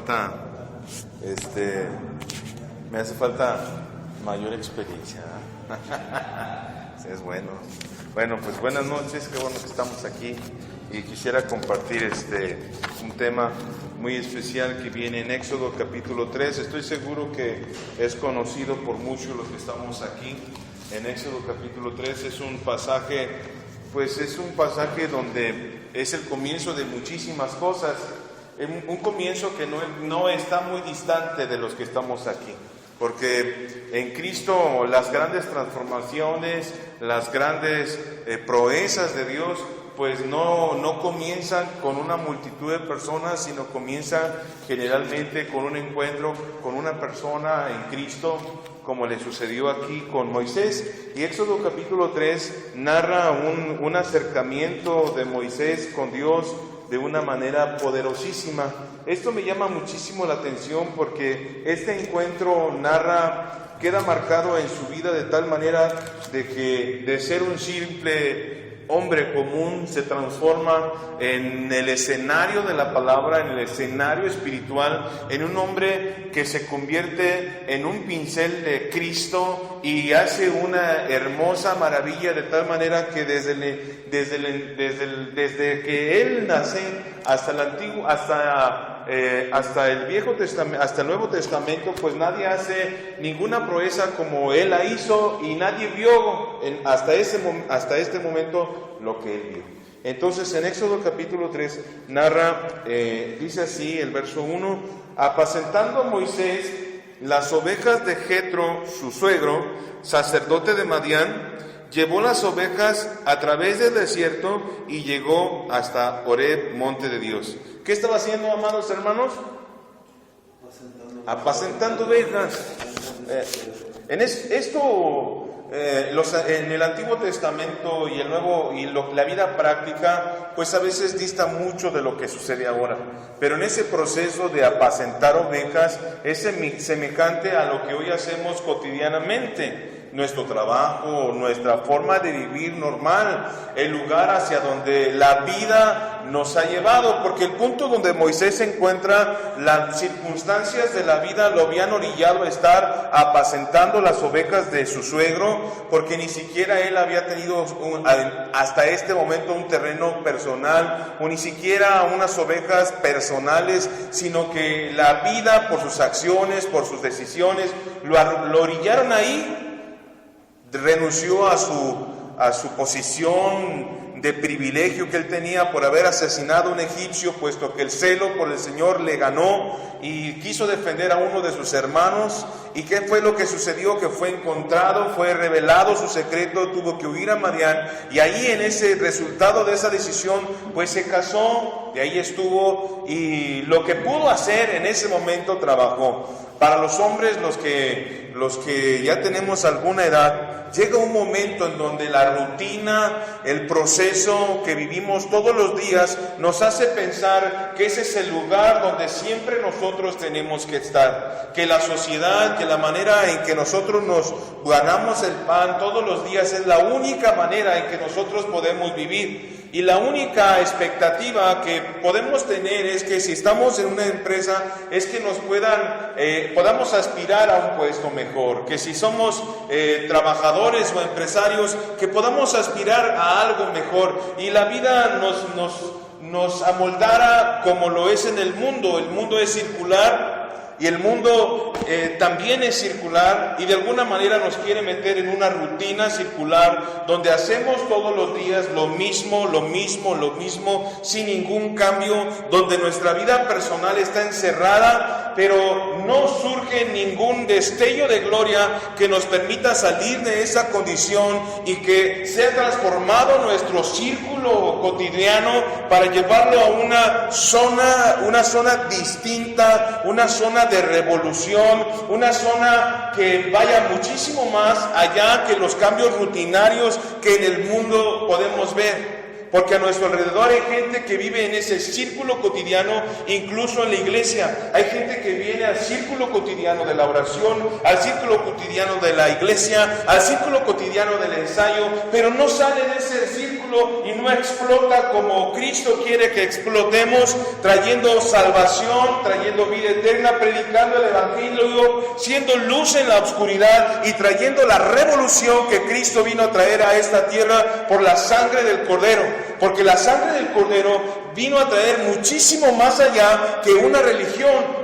falta, me hace falta mayor experiencia, ¿eh? Sí, es bueno. Bueno, pues buenas noches, qué bueno que estamos aquí y quisiera compartir un tema muy especial que viene en Éxodo capítulo 3. Estoy seguro que es conocido por muchos los que estamos aquí. En Éxodo capítulo 3 es un pasaje, donde es el comienzo de muchísimas cosas, un comienzo que no está muy distante de los que estamos aquí. Porque en Cristo las grandes transformaciones, las grandes proezas de Dios, pues no comienzan con una multitud de personas, sino comienzan generalmente con un encuentro con una persona en Cristo, como le sucedió aquí con Moisés. Y Éxodo capítulo 3 narra un acercamiento de Moisés con Dios de una manera poderosísima. Esto me llama muchísimo la atención porque este encuentro queda marcado en su vida de tal manera de que de ser un simple hombre común se transforma en el escenario de la palabra, en el escenario espiritual, en un hombre que se convierte en un pincel de Cristo y hace una hermosa maravilla de tal manera que desde que él nace hasta el antiguo, hasta el Viejo Testamento, hasta el Nuevo Testamento, pues nadie hace ninguna proeza como él la hizo y nadie vio hasta este momento lo que él vio. Entonces en Éxodo capítulo 3 narra, dice así el verso 1: apacentando Moisés las ovejas de Jetro, su suegro, sacerdote de Madián, llevó las ovejas a través del desierto y llegó hasta Horeb, monte de Dios. ¿Qué estaba haciendo, amados hermanos? Apacentando ovejas. En el Antiguo Testamento y el Nuevo la vida práctica, pues a veces dista mucho de lo que sucede ahora. Pero en ese proceso de apacentar ovejas es semejante a lo que hoy hacemos cotidianamente. Nuestro trabajo, nuestra forma de vivir normal, el lugar hacia donde la vida nos ha llevado, porque el punto donde Moisés se encuentra, las circunstancias de la vida lo habían orillado a estar apacentando las ovejas de su suegro, porque ni siquiera él había tenido hasta este momento un terreno personal, o ni siquiera unas ovejas personales, sino que la vida, por sus acciones, por sus decisiones, lo orillaron ahí. Renunció a su posición de privilegio que él tenía por haber asesinado a un egipcio, puesto que el celo por el Señor le ganó y quiso defender a uno de sus hermanos. ¿Y qué fue lo que sucedió? Que fue encontrado, fue revelado su secreto, tuvo que huir a Madián, y ahí en ese resultado de esa decisión, pues se casó, y ahí estuvo, y lo que pudo hacer en ese momento trabajó. Para los hombres, los que ya tenemos alguna edad, llega un momento en donde la rutina, el proceso que vivimos todos los días nos hace pensar que ese es el lugar donde siempre nosotros tenemos que estar, que la sociedad, que la manera en que nosotros nos ganamos el pan todos los días es la única manera en que nosotros podemos vivir. Y la única expectativa que podemos tener es que si estamos en una empresa, es que nos podamos aspirar a un puesto mejor, que si somos trabajadores o empresarios, que podamos aspirar a algo mejor, y la vida nos amoldara como lo es en el mundo. El mundo es circular, y el mundo también es circular, y de alguna manera nos quiere meter en una rutina circular donde hacemos todos los días lo mismo, sin ningún cambio, donde nuestra vida personal está encerrada, pero no surge ningún destello de gloria que nos permita salir de esa condición y que sea transformado nuestro círculo cotidiano para llevarlo a una zona distinta, una zona de revolución, una zona que vaya muchísimo más allá que los cambios rutinarios que en el mundo podemos ver. Porque a nuestro alrededor hay gente que vive en ese círculo cotidiano, incluso en la iglesia. Hay gente que viene al círculo cotidiano de la oración, al círculo cotidiano de la iglesia, al círculo cotidiano del ensayo, pero no sale de ese círculo círculo y no explota como Cristo quiere que explotemos, trayendo salvación, trayendo vida eterna, predicando el Evangelio, siendo luz en la oscuridad y trayendo la revolución que Cristo vino a traer a esta tierra por la sangre del Cordero, porque la sangre del Cordero vino a traer muchísimo más allá que una religión.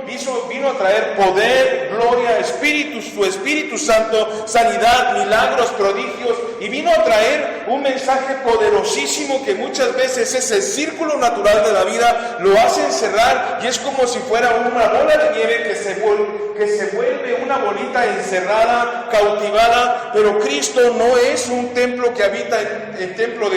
Vino a traer poder, gloria, su Espíritu Santo, sanidad, milagros, prodigios, y vino a traer un mensaje poderosísimo que muchas veces ese círculo natural de la vida lo hace encerrar, y es como si fuera una bola de nieve que se vuelve una bolita encerrada, cautivada. Pero Cristo no es un templo que habita en el templo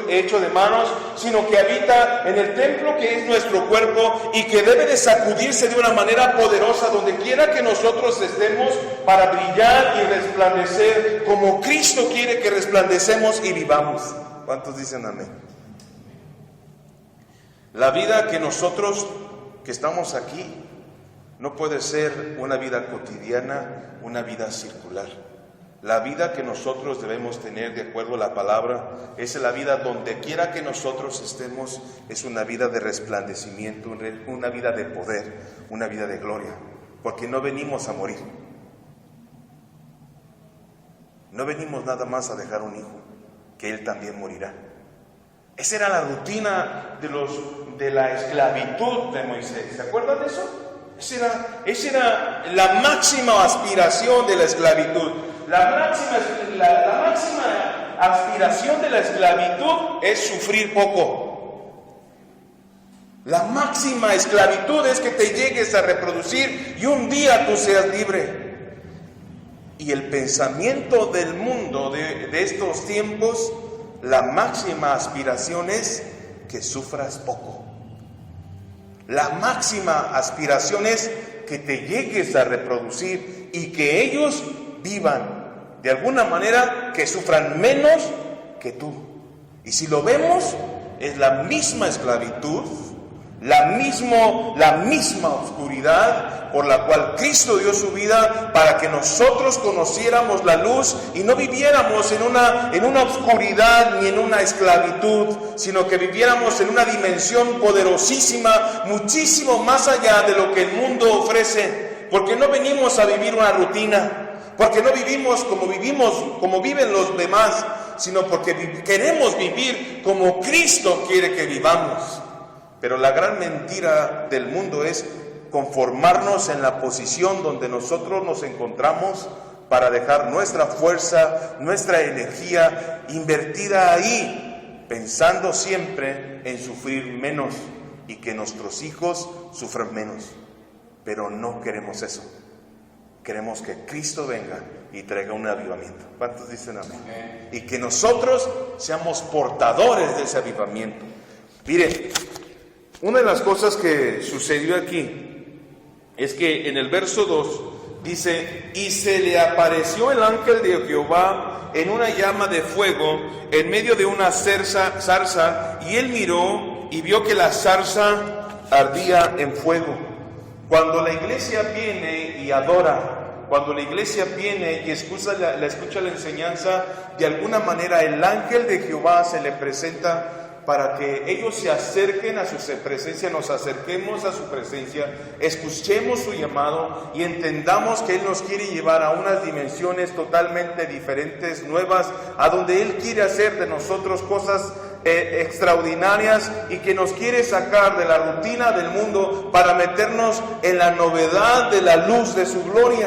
hecho de manos, sino que habita en el templo que es nuestro cuerpo y que debe de sacudirse de una manera poderosa donde quiera que nosotros estemos, para brillar y resplandecer como Cristo quiere que resplandecemos y vivamos. ¿Cuántos dicen amén? La vida que nosotros que estamos aquí no puede ser una vida cotidiana, una vida circular. La vida que nosotros debemos tener de acuerdo a la palabra es la vida donde quiera que nosotros estemos, es una vida de resplandecimiento, una vida de poder, una vida de gloria, porque no venimos a morir. No venimos nada más a dejar un hijo, que él también morirá. Esa era la rutina de la esclavitud de Moisés. ¿Se acuerdan de eso? Esa era la máxima aspiración de la esclavitud. La máxima aspiración de la esclavitud es sufrir poco. La máxima esclavitud es que te llegues a reproducir y un día tú seas libre. Y el pensamiento del mundo de estos tiempos, la máxima aspiración es que sufras poco. La máxima aspiración es que te llegues a reproducir y que ellos vivan de alguna manera, que sufran menos que tú. Y si lo vemos, es la misma esclavitud, la misma oscuridad por la cual Cristo dio su vida para que nosotros conociéramos la luz y no viviéramos en una oscuridad ni en una esclavitud, sino que viviéramos en una dimensión poderosísima, muchísimo más allá de lo que el mundo ofrece, porque no venimos a vivir una rutina, porque no vivimos como viven los demás, sino porque queremos vivir como Cristo quiere que vivamos. Pero la gran mentira del mundo es conformarnos en la posición donde nosotros nos encontramos para dejar nuestra fuerza, nuestra energía invertida ahí, pensando siempre en sufrir menos y que nuestros hijos sufran menos. Pero no queremos eso. Queremos que Cristo venga y traiga un avivamiento. ¿Cuántos dicen amén? Y que nosotros seamos portadores de ese avivamiento. Miren, una de las cosas que sucedió aquí es que en el verso 2 dice: y se le apareció el ángel de Jehová en una llama de fuego en medio de una zarza, y él miró y vio que la zarza ardía en fuego. Cuando la iglesia viene y adora, cuando la iglesia viene y escucha la enseñanza, de alguna manera el ángel de Jehová se le presenta para que ellos se acerquen a su presencia, nos acerquemos a su presencia, escuchemos su llamado y entendamos que Él nos quiere llevar a unas dimensiones totalmente diferentes, nuevas, a donde Él quiere hacer de nosotros cosas extraordinarias y que nos quiere sacar de la rutina del mundo para meternos en la novedad de la luz de su gloria.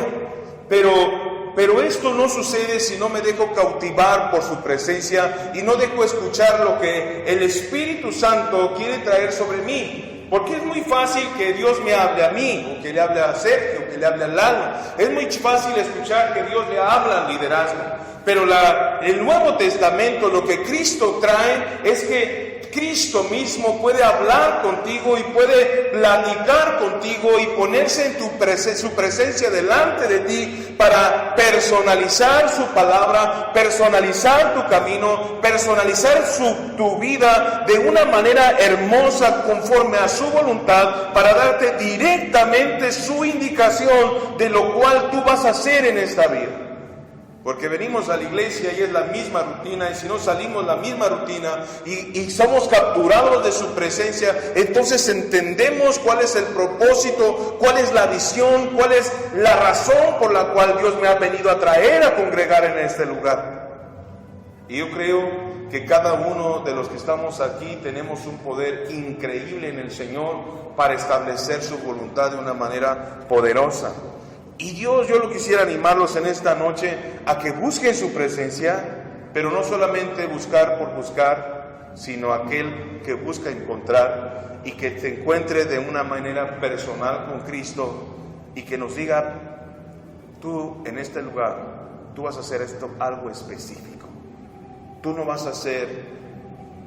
Pero esto no sucede si no me dejo cautivar por su presencia y no dejo escuchar lo que el Espíritu Santo quiere traer sobre mí. Porque es muy fácil que Dios me hable a mí, o que le hable a Sergio, o que le hable a Lalo. Es muy fácil escuchar que Dios le habla al liderazgo. Pero el Nuevo Testamento, lo que Cristo trae es que Cristo mismo puede hablar contigo y puede platicar contigo y ponerse en su presencia delante de ti para personalizar su palabra, personalizar tu camino, personalizar tu vida de una manera hermosa conforme a su voluntad, para darte directamente su indicación de lo cual tú vas a hacer en esta vida. Porque venimos a la iglesia y es la misma rutina, y si no salimos la misma rutina y somos capturados de su presencia, entonces entendemos cuál es el propósito, cuál es la visión, cuál es la razón por la cual Dios me ha venido a traer a congregar en este lugar. Y yo creo que cada uno de los que estamos aquí tenemos un poder increíble en el Señor para establecer su voluntad de una manera poderosa. Y Dios, yo lo quisiera animarlos en esta noche a que busquen su presencia, pero no solamente buscar por buscar, sino aquel que busca encontrar y que se encuentre de una manera personal con Cristo y que nos diga: tú en este lugar, tú vas a hacer esto algo específico. Tú no vas a hacer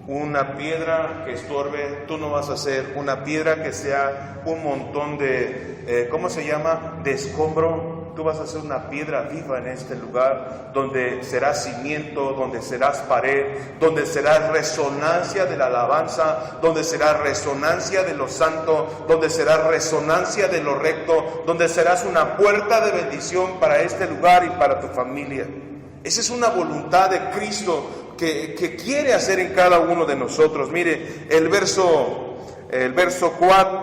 una piedra que estorbe, tú no vas a hacer una piedra que sea un montón de, ¿cómo se llama?, de escombro. Tú vas a ser una piedra viva en este lugar, donde serás cimiento, donde serás pared, donde serás resonancia de la alabanza, donde serás resonancia de lo santo, donde serás resonancia de lo recto, donde serás una puerta de bendición para este lugar y para tu familia. Esa es una voluntad de Cristo que quiere hacer en cada uno de nosotros. Mire, el verso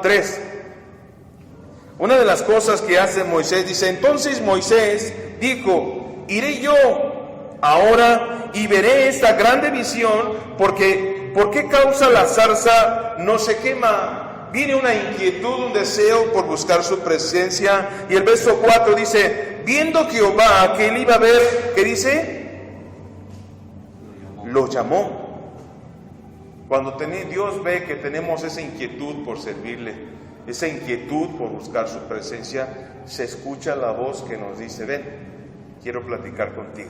3. Una de las cosas que hace Moisés, dice: entonces Moisés dijo: iré yo ahora y veré esta grande visión, porque ¿por qué causa la zarza no se quema? Viene una inquietud, un deseo por buscar su presencia. Y el verso 4 dice: viendo Jehová que él iba a ver, ¿qué dice? Lo llamó. Cuando Dios ve que tenemos esa inquietud por servirle, esa inquietud por buscar su presencia, se escucha la voz que nos dice: ven, quiero platicar contigo.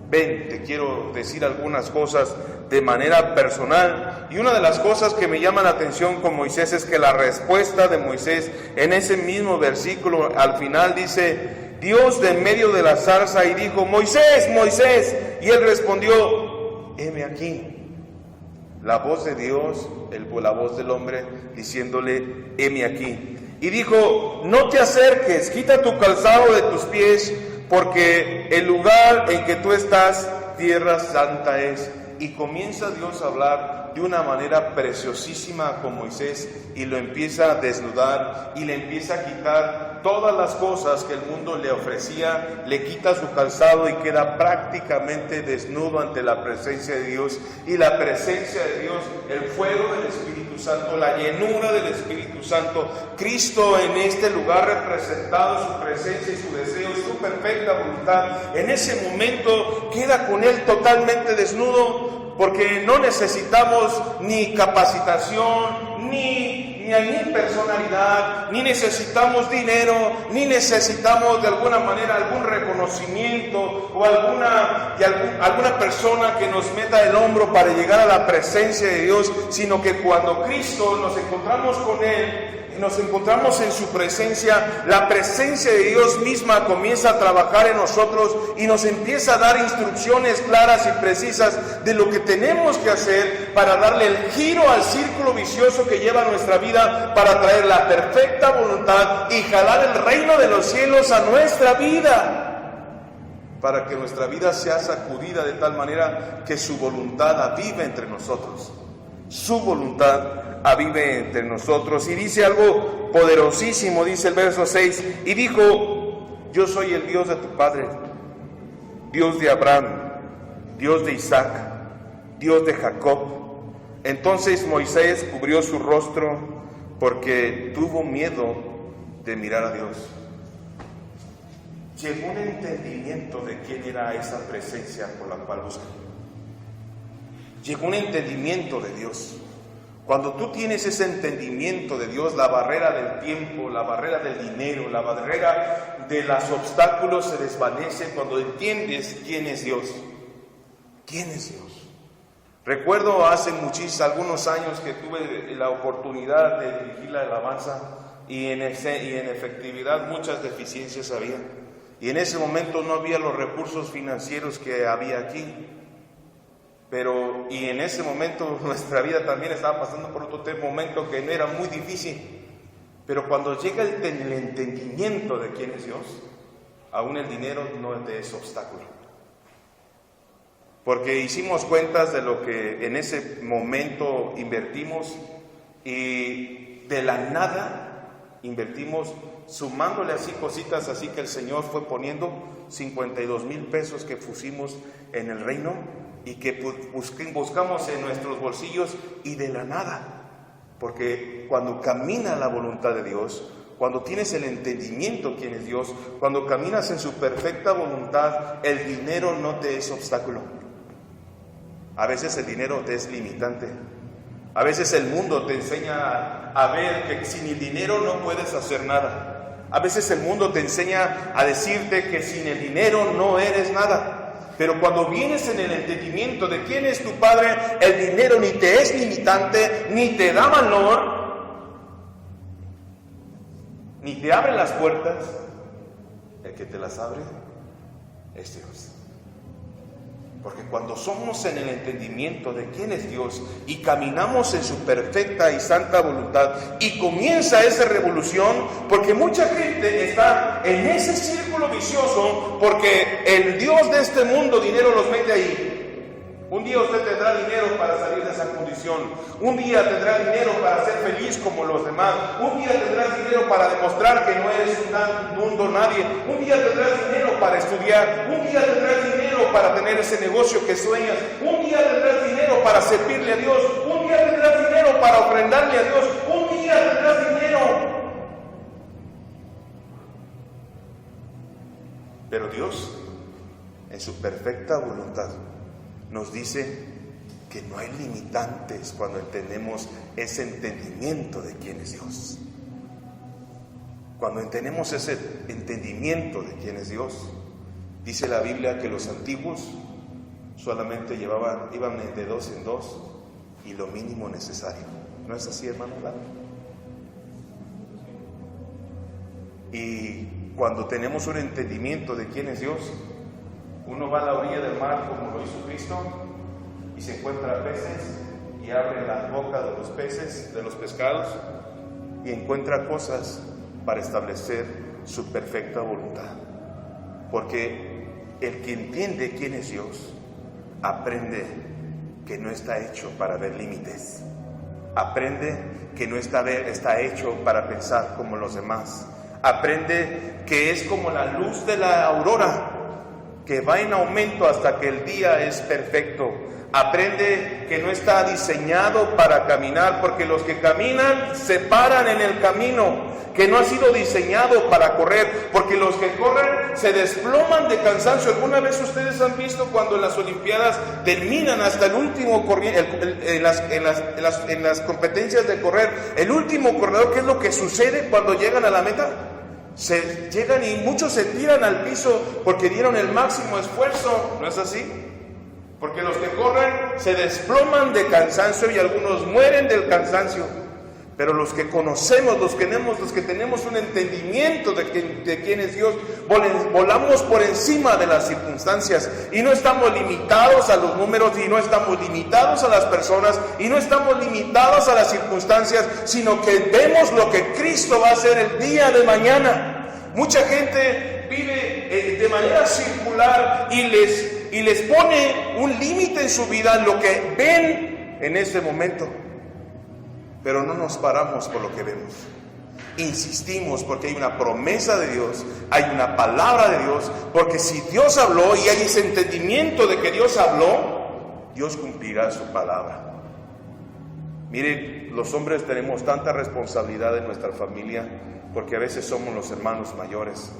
Ven, te quiero decir algunas cosas de manera personal. Y una de las cosas que me llama la atención con Moisés es que la respuesta de Moisés en ese mismo versículo al final dice: Dios de en medio de la zarza y dijo: Moisés, Moisés. Y él respondió: heme aquí. La voz de Dios, la voz del hombre diciéndole: heme aquí. Y dijo: no te acerques, quita tu calzado de tus pies, porque el lugar en que tú estás, tierra santa es. Y comienza Dios a hablar de una manera preciosísima con Moisés, y lo empieza a desnudar y le empieza a quitar todas las cosas que el mundo le ofrecía, le quita su calzado y queda prácticamente desnudo ante la presencia de Dios. Y la presencia de Dios, el fuego del Espíritu Santo, la llenura del Espíritu Santo, Cristo en este lugar representado, su presencia y su deseo, su perfecta voluntad, en ese momento queda con él totalmente desnudo, porque no necesitamos ni capacitación, ni personalidad, ni necesitamos dinero, ni necesitamos de alguna manera algún reconocimiento o alguna persona que nos meta el hombro para llegar a la presencia de Dios, sino que cuando Cristo nos encontramos con Él, nos encontramos en su presencia, la presencia de Dios misma comienza a trabajar en nosotros y nos empieza a dar instrucciones claras y precisas de lo que tenemos que hacer para darle el giro al círculo vicioso que lleva nuestra vida, para traer la perfecta voluntad y jalar el reino de los cielos a nuestra vida, para que nuestra vida sea sacudida de tal manera que su voluntad avive entre nosotros. Su voluntad avive entre nosotros. Y dice algo poderosísimo, dice el verso 6: y dijo: yo soy el Dios de tu padre, Dios de Abraham, Dios de Isaac, Dios de Jacob. Entonces Moisés cubrió su rostro porque tuvo miedo de mirar a Dios. Llegó un entendimiento de quién era esa presencia por la cual busca. Llegó un entendimiento de Dios. Cuando tú tienes ese entendimiento de Dios, la barrera del tiempo, la barrera del dinero, la barrera de los obstáculos se desvanece cuando entiendes quién es Dios. ¿Quién es Dios? Recuerdo hace algunos años que tuve la oportunidad de dirigir la alabanza y en efectividad muchas deficiencias había. Y en ese momento no había los recursos financieros que había aquí. Y en ese momento nuestra vida también estaba pasando por otro momento que era muy difícil. Pero cuando llega el entendimiento de quién es Dios, aún el dinero no es obstáculo. porque hicimos cuentas de lo que en ese momento invertimos y de la nada invertimos, sumándole así cositas así que el Señor fue poniendo 52,000 pesos que pusimos en el reino y que buscamos en nuestros bolsillos, y de la nada, porque cuando camina la voluntad de Dios, cuando tienes el entendimiento quién es Dios, cuando caminas en su perfecta voluntad, el dinero no te es obstáculo. A veces el dinero te es limitante. A veces el mundo te enseña a ver que sin el dinero no puedes hacer nada. A veces el mundo te enseña a decirte que sin el dinero no eres nada. Pero cuando vienes en el entendimiento de quién es tu Padre, el dinero ni te es limitante, ni te da valor, ni te abre las puertas. El que te las abre es Dios. Porque cuando somos en el entendimiento de quién es Dios y caminamos en su perfecta y santa voluntad, y comienza esa revolución, porque mucha gente está en ese círculo vicioso, porque el Dios de este mundo dinero los mete ahí. Un día usted tendrá dinero para salir de esa condición. Un día tendrá dinero para ser feliz como los demás. Un día tendrás dinero para demostrar que no eres un don nadie. Un día tendrás dinero para estudiar. Un día tendrás dinero para tener ese negocio que sueñas. Un día tendrás dinero para servirle a Dios. Un día tendrás dinero para ofrendarle a Dios. Un día tendrás dinero. Pero Dios, en su perfecta voluntad, nos dice que no hay limitantes cuando tenemos ese entendimiento de quién es Dios. Cuando tenemos ese entendimiento de quién es Dios, dice la Biblia que los antiguos solamente iban de 2 en 2 y lo mínimo necesario. ¿No es así, hermano? Y cuando tenemos un entendimiento de quién es Dios, uno va a la orilla del mar como lo hizo Cristo y se encuentra peces y abre las bocas de los peces, de los pescados, y encuentra cosas para establecer su perfecta voluntad. Porque el que entiende quién es Dios aprende que no está hecho para ver límites. Aprende que no está hecho para pensar como los demás. Aprende que es como la luz de la aurora, que va en aumento hasta que el día es perfecto. Aprende que no está diseñado para caminar, porque los que caminan se paran en el camino, que no ha sido diseñado para correr, porque los que corren se desploman de cansancio. ¿Alguna vez ustedes han visto cuando en las Olimpiadas terminan hasta el último en las competencias de correr, el último corredor? ¿Qué es lo que sucede cuando llegan a la meta? Se llegan y muchos se tiran al piso porque dieron el máximo esfuerzo, ¿no es así? Porque los que corren se desploman de cansancio y algunos mueren del cansancio. Pero los que conocemos, los que tenemos un entendimiento de quién es Dios, volamos por encima de las circunstancias y no estamos limitados a los números, y no estamos limitados a las personas, y no estamos limitados a las circunstancias, sino que vemos lo que Cristo va a hacer el día de mañana. Mucha gente vive de manera circular y les pone un límite en su vida, lo que ven en este momento. Pero no nos paramos por lo que vemos. Insistimos porque hay una promesa de Dios, hay una palabra de Dios, porque si Dios habló y hay ese entendimiento de que Dios habló, Dios cumplirá su palabra. Miren, los hombres tenemos tanta responsabilidad en nuestra familia, porque a veces somos los hermanos mayores,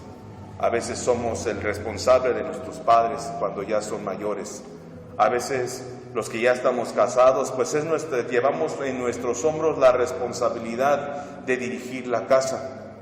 a veces somos el responsable de nuestros padres cuando ya son mayores, a veces los que ya estamos casados, pues llevamos en nuestros hombros la responsabilidad de dirigir la casa.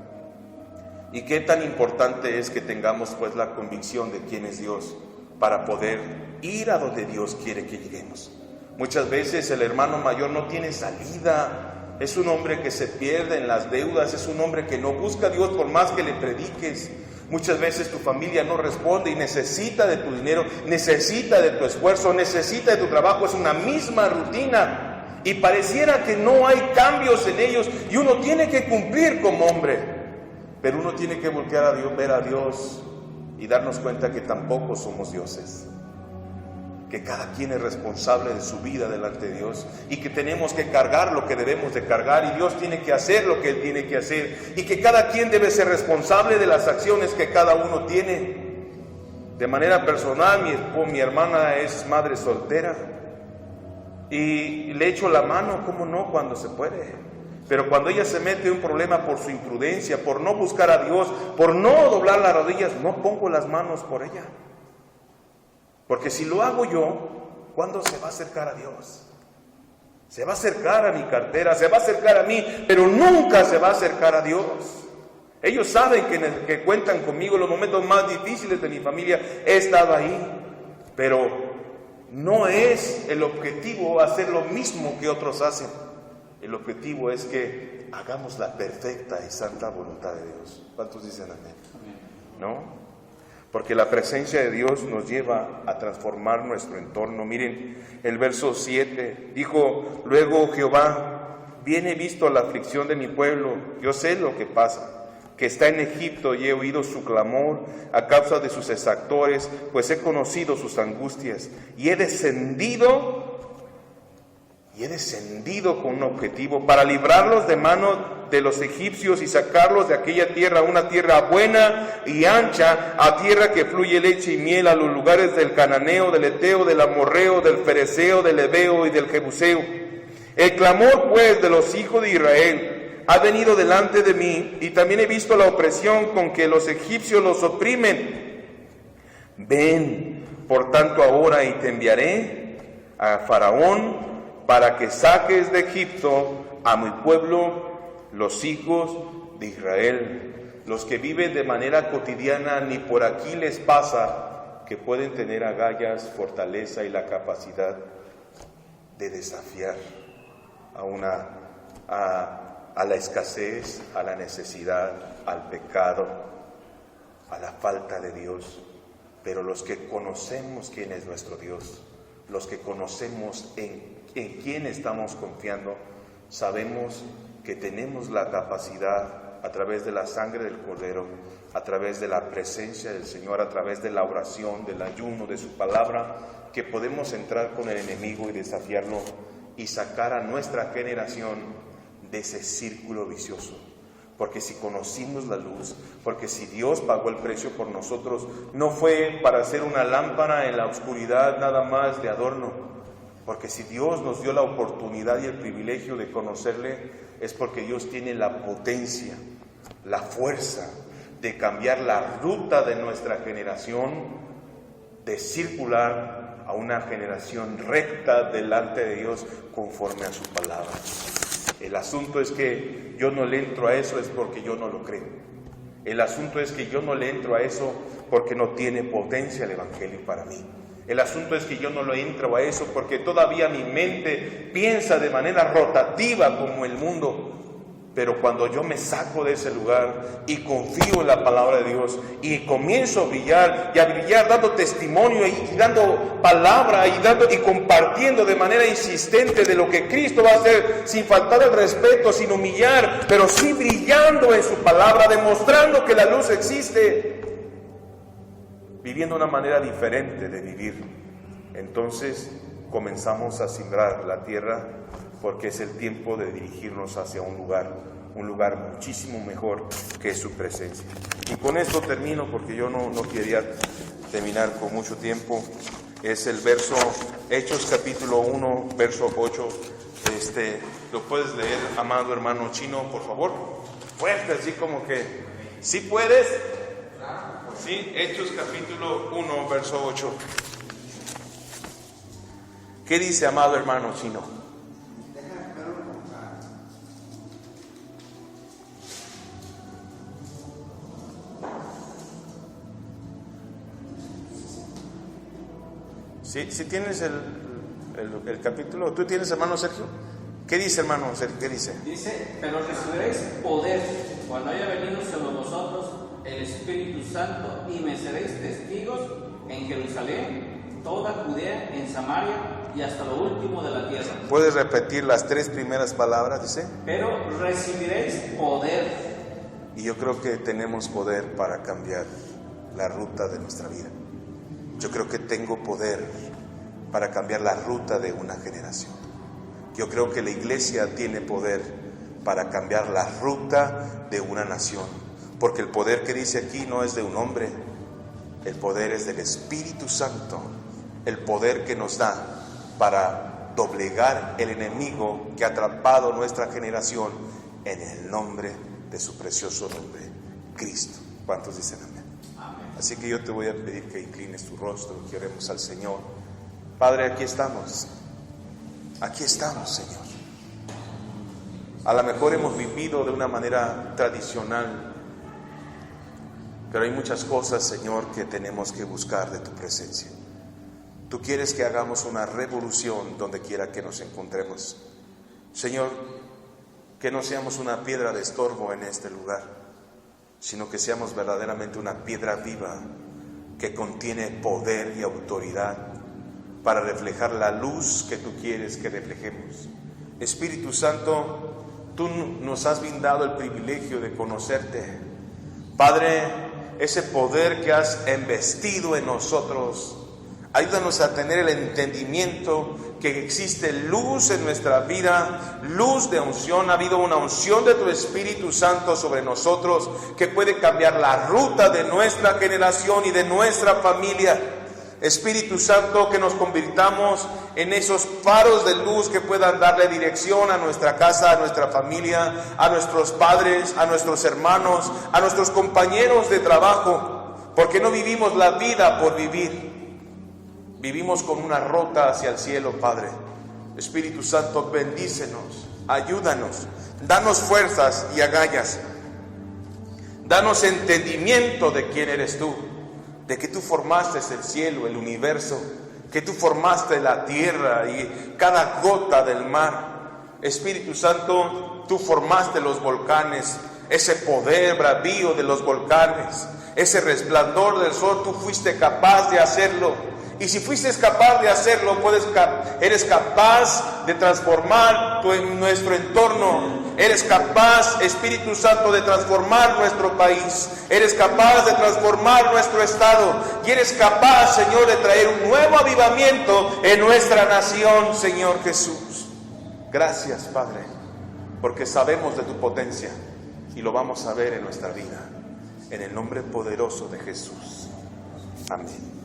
Y qué tan importante es que tengamos pues la convicción de quién es Dios para poder ir a donde Dios quiere que lleguemos. Muchas veces el hermano mayor no tiene salida, es un hombre que se pierde en las deudas, es un hombre que no busca a Dios por más que le prediques. Muchas veces tu familia no responde y necesita de tu dinero, necesita de tu esfuerzo, necesita de tu trabajo. Es una misma rutina y pareciera que no hay cambios en ellos, y uno tiene que cumplir como hombre, pero uno tiene que voltear a Dios, ver a Dios y darnos cuenta que tampoco somos dioses. que cada quien es responsable de su vida delante de Dios y que tenemos que cargar lo que debemos de cargar y Dios tiene que hacer lo que Él tiene que hacer y que cada quien debe ser responsable de las acciones que cada uno tiene. De manera personal, mi hermana es madre soltera y le echo la mano, ¿cómo no?, cuando se puede. Pero cuando ella se mete en un problema por su imprudencia, por no buscar a Dios, por no doblar las rodillas, no pongo las manos por ella. Porque si lo hago yo, ¿cuándo se va a acercar a Dios? Se va a acercar a mi cartera, se va a acercar a mí, pero nunca se va a acercar a Dios. Ellos saben que cuentan conmigo en los momentos más difíciles de mi familia. He estado ahí, pero no es el objetivo hacer lo mismo que otros hacen. El objetivo es que hagamos la perfecta y santa voluntad de Dios. ¿Cuántos dicen amén? ¿No? Porque la presencia de Dios nos lleva a transformar nuestro entorno. Miren el verso 7. Dijo luego Jehová: bien he visto la aflicción de mi pueblo, yo sé lo que pasa, que está en Egipto, y he oído su clamor a causa de sus exactores, pues he conocido sus angustias, y he descendido con un objetivo, para librarlos de mano de los egipcios y sacarlos de aquella tierra, una tierra buena y ancha, a tierra que fluye leche y miel, a los lugares del cananeo, del eteo, del amorreo, del fereceo, del heveo y del jebuseo. El clamor pues de los hijos de Israel ha venido delante de mí, y también he visto la opresión con que los egipcios los oprimen. Ven, por tanto, ahora, y te enviaré a Faraón para que saques de Egipto a mi pueblo, los hijos de Israel. Los que viven de manera cotidiana, ni por aquí les pasa que pueden tener agallas, fortaleza y la capacidad de desafiar a la escasez, a la necesidad, al pecado, a la falta de Dios. Pero los que conocemos quién es nuestro Dios, los que conocemos en quién estamos confiando, sabemos que tenemos la capacidad, a través de la sangre del Cordero, a través de la presencia del Señor, a través de la oración, del ayuno, de su palabra, que podemos entrar con el enemigo y desafiarlo y sacar a nuestra generación de ese círculo vicioso. Porque si conocimos la luz, porque si Dios pagó el precio por nosotros, no fue para hacer una lámpara en la oscuridad nada más de adorno. Porque si Dios nos dio la oportunidad y el privilegio de conocerle, es porque Dios tiene la potencia, la fuerza de cambiar la ruta de nuestra generación, de circular a una generación recta delante de Dios conforme a su palabra. El asunto es que yo no le entro a eso es porque yo no lo creo. El asunto es que yo no le entro a eso porque no tiene potencia el Evangelio para mí. El asunto es que yo no le entro a eso porque todavía mi mente piensa de manera rotativa como el mundo. Pero cuando yo me saco de ese lugar y confío en la palabra de Dios y comienzo a brillar dando testimonio y dando palabra y compartiendo de manera insistente de lo que Cristo va a hacer, sin faltar el respeto, sin humillar, pero sí brillando en su palabra, demostrando que la luz existe, viviendo una manera diferente de vivir, entonces comenzamos a sembrar la tierra, porque es el tiempo de dirigirnos hacia un lugar muchísimo mejor que es su presencia. Y con esto termino, porque yo no quería terminar con mucho tiempo. Es el verso, Hechos capítulo 1, verso 8. ¿Lo puedes leer, amado hermano Chino, por favor? Fuerte, así como que, ¿sí puedes? Sí, Hechos capítulo 1, verso 8. ¿Qué dice, amado hermano Chino? Si tienes el capítulo, ¿tú tienes, hermano Sergio? ¿Qué dice, hermano Sergio? ¿Qué dice? Dice, pero recibiréis poder cuando haya venido sobre vosotros el Espíritu Santo, y me seréis testigos en Jerusalén, toda Judea, en Samaria y hasta lo último de la tierra. ¿Puedes repetir las tres primeras palabras? Dice, pero recibiréis poder. Y yo creo que tenemos poder para cambiar la ruta de nuestra vida. Yo creo que tengo poder para cambiar la ruta de una generación. Yo creo que la iglesia tiene poder para cambiar la ruta de una nación, porque el poder que dice aquí no es de un hombre, el poder es del Espíritu Santo, el poder que nos da para doblegar el enemigo que ha atrapado nuestra generación en el nombre de su precioso nombre, Cristo. ¿Cuántos dicen amén? Así que yo te voy a pedir que inclines tu rostro, que oremos al Señor. Padre, aquí estamos, Señor. A lo mejor hemos vivido de una manera tradicional, pero hay muchas cosas, Señor, que tenemos que buscar de tu presencia. Tú quieres que hagamos una revolución donde quiera que nos encontremos. Señor, que no seamos una piedra de estorbo en este lugar, sino que seamos verdaderamente una piedra viva que contiene poder y autoridad para reflejar la luz que tú quieres que reflejemos. Espíritu Santo, tú nos has brindado el privilegio de conocerte. Padre, ese poder que has embestido en nosotros, ayúdanos a tener el entendimiento que existe luz en nuestra vida, luz de unción. Ha habido una unción de tu Espíritu Santo sobre nosotros que puede cambiar la ruta de nuestra generación y de nuestra familia. Espíritu Santo, que nos convirtamos en esos faros de luz que puedan darle dirección a nuestra casa, a nuestra familia, a nuestros padres, a nuestros hermanos, a nuestros compañeros de trabajo, porque no vivimos la vida por vivir. Vivimos con una ruta hacia el cielo, Padre. Espíritu Santo, bendícenos, ayúdanos, danos fuerzas y agallas. Danos entendimiento de quién eres tú, de que tú formaste el cielo, el universo, que tú formaste la tierra y cada gota del mar. Espíritu Santo, tú formaste los volcanes, ese poder bravío de los volcanes, ese resplandor del sol, tú fuiste capaz de hacerlo. Y si fuiste capaz de hacerlo, eres capaz de transformar nuestro entorno. Eres capaz, Espíritu Santo, de transformar nuestro país. Eres capaz de transformar nuestro estado. Y eres capaz, Señor, de traer un nuevo avivamiento en nuestra nación, Señor Jesús. Gracias, Padre, porque sabemos de tu potencia y lo vamos a ver en nuestra vida. En el nombre poderoso de Jesús. Amén.